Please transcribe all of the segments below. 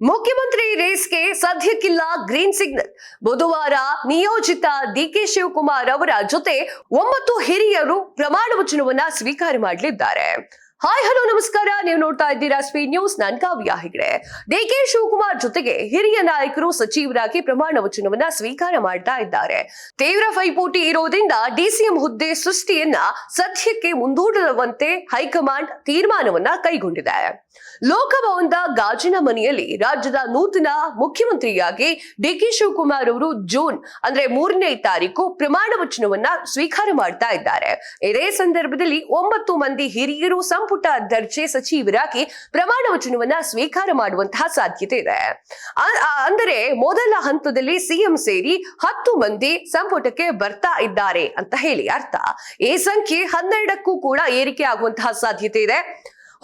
ಮುಖ್ಯಮಂತ್ರಿ ರೇಸ್ಗೆ ಸದ್ಯಕ್ಕಿಲ್ಲ green signal. ಬುಧವಾರ ನಿಯೋಜಿತ ಡಿಕೆ ಶಿವಕುಮಾರ್ ಅವರ ಜೊತೆ 9 ಹಿರಿಯರು ಪ್ರಮಾಣ ವಚನವನ್ನ ಸ್ವೀಕಾರ ಮಾಡಲಿದ್ದಾರೆ. ಹಾಯ್ ಹಲೋ ನಮಸ್ಕಾರ, ನೀವು ನೋಡ್ತಾ ಇದ್ದೀರಾ ಸ್ಪೀಡ್ ನ್ಯೂಸ್. ನಾನು ಕಾವ್ಯ ಹೆಗ್ಡೆ. ಡಿಕೆ ಶಿವಕುಮಾರ್ ಜೊತೆಗೆ ಹಿರಿಯ ನಾಯಕರು ಸಚಿವರಾಗಿ ಪ್ರಮಾಣ ವಚನವನ್ನ ಸ್ವೀಕಾರ ಮಾಡ್ತಾ ಇದ್ದಾರೆ. ತೀವ್ರ ಪೈಪೋಟಿ ಇರೋದ್ರಿಂದ ಡಿಸಿಎಂ ಹುದ್ದೆ ಸೃಷ್ಟಿಯನ್ನ ಸದ್ಯಕ್ಕೆ ಮುಂದೂಡುವಂತೆ ಹೈಕಮಾಂಡ್ ತೀರ್ಮಾನವನ್ನ ಕೈಗೊಂಡಿದೆ. ಲೋಕಭವನದ ಗಾಜಿನ ಮನೆಯಲ್ಲಿ ರಾಜ್ಯದ ನೂತನ ಮುಖ್ಯಮಂತ್ರಿಯಾಗಿ ಡಿಕೆ ಶಿವಕುಮಾರ್ ಅವರು ಜೂನ್ ಅಂದ್ರೆ 3ನೇ ತಾರೀಕು ಪ್ರಮಾಣ ವಚನವನ್ನ ಸ್ವೀಕಾರ ಮಾಡ್ತಾ ಇದ್ದಾರೆ. ಇದೇ ಸಂದರ್ಭದಲ್ಲಿ 9 ಮಂದಿ ಹಿರಿಯರು ಸಂಪುಟ ದರ್ಜೆ ಸಚಿವರಾಗಿ ಪ್ರಮಾಣ ವಚನವನ್ನ ಸ್ವೀಕಾರ ಮಾಡುವಂತಹ ಸಾಧ್ಯತೆ ಇದೆ. ಅಂದರೆ ಮೊದಲ ಹಂತದಲ್ಲಿ ಸಿಎಂ ಸೇರಿ 10 ಮಂದಿ ಸಂಪುಟಕ್ಕೆ ಬರ್ತಾ ಇದ್ದಾರೆ ಅಂತ ಹೇಳಿ ಅರ್ಥ. ಈ ಸಂಖ್ಯೆ 12ಕ್ಕೂ ಕೂಡ ಏರಿಕೆ ಆಗುವಂತಹ ಸಾಧ್ಯತೆ ಇದೆ.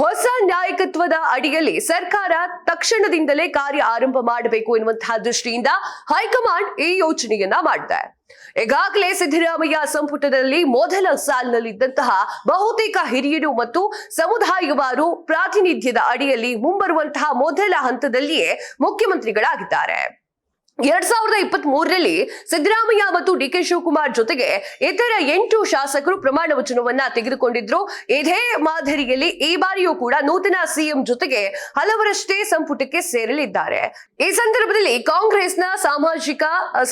ಹೊಸ ನಾಯಕತ್ವದ ಅಡಿಯಲ್ಲಿ ಸರ್ಕಾರ ತಕ್ಷಣದಿಂದಲೇ ಕಾರ್ಯ ಆರಂಭ ಮಾಡಬೇಕು ಎನ್ನುವಂತಹ ದೃಷ್ಟಿಯಿಂದ ಹೈಕಮಾಂಡ್ ಈ ಯೋಚನೆಯನ್ನ ಮಾಡಿದೆ. ಈಗಾಗಲೇ ಸಿದ್ದರಾಮಯ್ಯ ಸಂಪುಟದಲ್ಲಿ ಮೊದಲ ಸಾಲಿನಲ್ಲಿದ್ದಂತಹ ಬಹುತೇಕ ಹಿರಿಯರು ಮತ್ತು ಸಮುದಾಯವಾರು ಪ್ರಾತಿನಿಧ್ಯದ ಅಡಿಯಲ್ಲಿ ಮುಂಬರುವಂತಹ ಮೊದಲ ಹಂತದಲ್ಲಿಯೇ ಮುಖ್ಯಮಂತ್ರಿಗಳಾಗಿದ್ದಾರೆ. 2023ರಲ್ಲಿ ಸಿದ್ದರಾಮಯ್ಯ ಮತ್ತು ಡಿಕೆ ಶಿವಕುಮಾರ್ ಜೊತೆಗೆ ಇತರ 8 ಶಾಸಕರು ಪ್ರಮಾಣ ವಚನವನ್ನ ತೆಗೆದುಕೊಂಡಿದ್ರು. ಇದೇ ಮಾದರಿಯಲ್ಲಿ ಈ ಬಾರಿಯೂ ಕೂಡ ನೂತನ ಸಿಎಂ ಜೊತೆಗೆ ಹಲವರಷ್ಟೇ ಸಂಪುಟಕ್ಕೆ ಸೇರಲಿದ್ದಾರೆ. ಈ ಸಂದರ್ಭದಲ್ಲಿ ಕಾಂಗ್ರೆಸ್ನ ಸಾಮಾಜಿಕ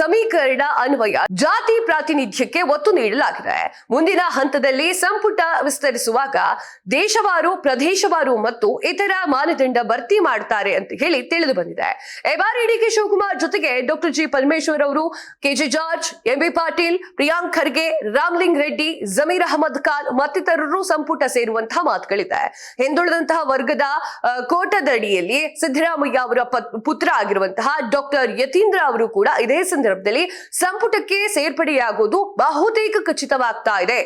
ಸಮೀಕರಣ ಅನ್ವಯ ಜಾತಿ ಪ್ರಾತಿನಿಧ್ಯಕ್ಕೆ ಒತ್ತು ನೀಡಲಾಗಿದೆ. ಮುಂದಿನ ಹಂತದಲ್ಲಿ ಸಂಪುಟ ವಿಸ್ತರಿಸುವಾಗ ದೇಶವಾರು, ಪ್ರದೇಶವಾರು ಮತ್ತು ಇತರ ಮಾನದಂಡ ಭರ್ತಿ ಮಾಡ್ತಾರೆ ಅಂತ ಹೇಳಿ ತಿಳಿದು ಬಂದಿದೆ. ಈ ಬಾರಿ ಡಿಕೆ ಶಿವಕುಮಾರ್ ಜೊತೆಗೆ ಡಾಕ್ಟರ್ ಜಿ ಪರಮೇಶ್ವರ್ ಅವರು, KJ George, MB Patil, Priyank Kharge, Ramaling Reddy, Zameer Ahmed Khan ಮತ್ತಿತರರು ಸಂಪುಟ ಸೇರುವಂತಹ ಮಾತುಗಳಿದೆ. ಹಿಂದುಳಿದಂತಹ ವರ್ಗದ ಕೋಟದಡಿಯಲ್ಲಿ ಸಿದ್ದರಾಮಯ್ಯ ಅವರ ಪುತ್ರ ಆಗಿರುವಂತಹ ಡಾಕ್ಟರ್ ಯತೀಂದ್ರ ಅವರು ಕೂಡ ಇದೇ ಸಂದರ್ಭದಲ್ಲಿ ಸಂಪುಟಕ್ಕೆ ಸೇರ್ಪಡೆಯಾಗುವುದು ಬಹುತೇಕ ಖಚಿತವಾಗ್ತಾ ಇದೆ.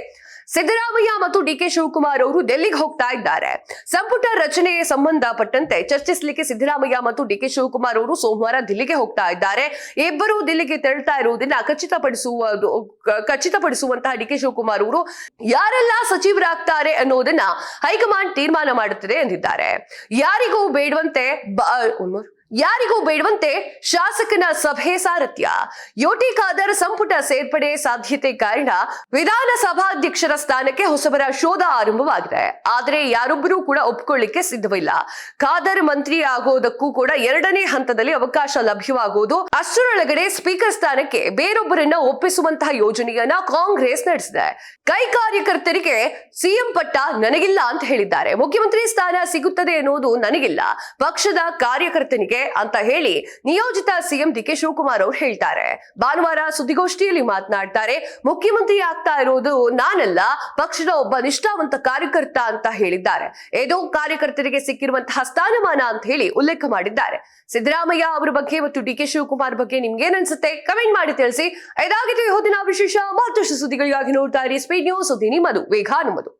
ಸಿದ್ದರಾಮಯ್ಯ ಮತ್ತು ಡಿಕೆ ಶಿವಕುಮಾರ್ ಅವರು ಡೆಲ್ಲಿಗೆ ಹೋಗ್ತಾ ಇದ್ದಾರೆ. ಸಂಪುಟ ರಚನೆಗೆ ಸಂಬಂಧಪಟ್ಟಂತೆ ಚರ್ಚಿಸಲಿಕ್ಕೆ ಸಿದ್ದರಾಮಯ್ಯ ಮತ್ತು ಡಿಕೆ ಶಿವಕುಮಾರ್ ಅವರು ಸೋಮವಾರ ದಿಲ್ಲಿಗೆ ಹೋಗ್ತಾ ಇದ್ದಾರೆ. ಇಬ್ಬರು ದಿಲ್ಲಿಗೆ ತೆರಳ್ತಾ ಇರುವುದನ್ನ ಖಚಿತಪಡಿಸುವಂತಹ ಡಿಕೆ ಶಿವಕುಮಾರ್ ಅವರು ಯಾರೆಲ್ಲ ಸಚಿವರಾಗ್ತಾರೆ ಅನ್ನೋದನ್ನ ಹೈಕಮಾಂಡ್ ತೀರ್ಮಾನ ಮಾಡುತ್ತದೆ ಎಂದಿದ್ದಾರೆ. ಯಾರಿಗೂ ಬೇಡವಂತೆ ಶಾಸಕನ ಸಭೆ ಸಾರಥ್ಯ. ಯುಟಿ ಖಾದರ್ ಸಂಪುಟ ಸೇರ್ಪಡೆ ಸಾಧ್ಯತೆ ಕಾರಣ ವಿಧಾನಸಭಾಧ್ಯಕ್ಷರ ಸ್ಥಾನಕ್ಕೆ ಹೊಸಬರ ಶೋಧ ಆರಂಭವಾಗಿದೆ. ಆದರೆ ಯಾರೊಬ್ಬರೂ ಕೂಡ ಒಪ್ಕೊಳ್ಳಿಕ್ಕೆ ಸಿದ್ಧವಿಲ್ಲ. ಖಾದರ್ ಮಂತ್ರಿ ಆಗೋದಕ್ಕೂ ಕೂಡ 2ನೇ ಹಂತದಲ್ಲಿ ಅವಕಾಶ ಲಭ್ಯವಾಗುವುದು. ಅಷ್ಟರೊಳಗಡೆ ಸ್ಪೀಕರ್ ಸ್ಥಾನಕ್ಕೆ ಬೇರೊಬ್ಬರನ್ನ ಒಪ್ಪಿಸುವಂತಹ ಯೋಜನೆಯನ್ನ ಕಾಂಗ್ರೆಸ್ ನಡೆಸಿದೆ. ಕೈ ಕಾರ್ಯಕರ್ತರಿಗೆ ಸಿಎಂ ಪಟ್ಟ ನನಗಿಲ್ಲ ಅಂತ ಹೇಳಿದ್ದಾರೆ. ಮುಖ್ಯಮಂತ್ರಿ ಸ್ಥಾನ ಸಿಗುತ್ತದೆ ಅನ್ನೋದು ನನಗಿಲ್ಲ, ಪಕ್ಷದ ಕಾರ್ಯಕರ್ತನಿಗೆ ಅಂತ ಹೇಳಿ ನಿಯೋಜಿತ ಸಿಎಂ ಡಿಕೆ ಶಿವಕುಮಾರ್ ಅವರು ಹೇಳ್ತಾರೆ. ಭಾನುವಾರ ಸುದ್ದಿಗೋಷ್ಠಿಯಲ್ಲಿ ಮಾತನಾಡ್ತಾರೆ. ಮುಖ್ಯಮಂತ್ರಿ ಆಗ್ತಾ ಇರೋದು ನಾನಲ್ಲ, ಪಕ್ಷದ ಒಬ್ಬ ನಿಷ್ಠಾವಂತ ಕಾರ್ಯಕರ್ತ ಅಂತ ಹೇಳಿದ್ದಾರೆ. ಇದು ಕಾರ್ಯಕರ್ತರಿಗೆ ಸಿಕ್ಕಿರುವಂತಹ ಸ್ಥಾನಮಾನ ಅಂತ ಹೇಳಿ ಉಲ್ಲೇಖ ಮಾಡಿದ್ದಾರೆ. ಸಿದ್ದರಾಮಯ್ಯ ಅವರ ಬಗ್ಗೆ ಮತ್ತು ಡಿಕೆ ಶಿವಕುಮಾರ್ ಬಗ್ಗೆ ನಿಮ್ಗೇನ್ ಅನ್ಸುತ್ತೆ ಕಮೆಂಟ್ ಮಾಡಿ ತಿಳಿಸಿ. ಇದಾಗಿತ್ತು ಇವತ್ತಿನ ವಿಶೇಷ. ಮತ್ತಷ್ಟು ಸುದ್ದಿಗಳಿಗಾಗಿ ನೋಡ್ತಾ ಇರಿ ಸ್ಪೀಡ್ ನ್ಯೂಸ್. ಸುದ್ದಿ ನಿಮ್ಮದು, ವೇಗ ನಮ್ಮದು.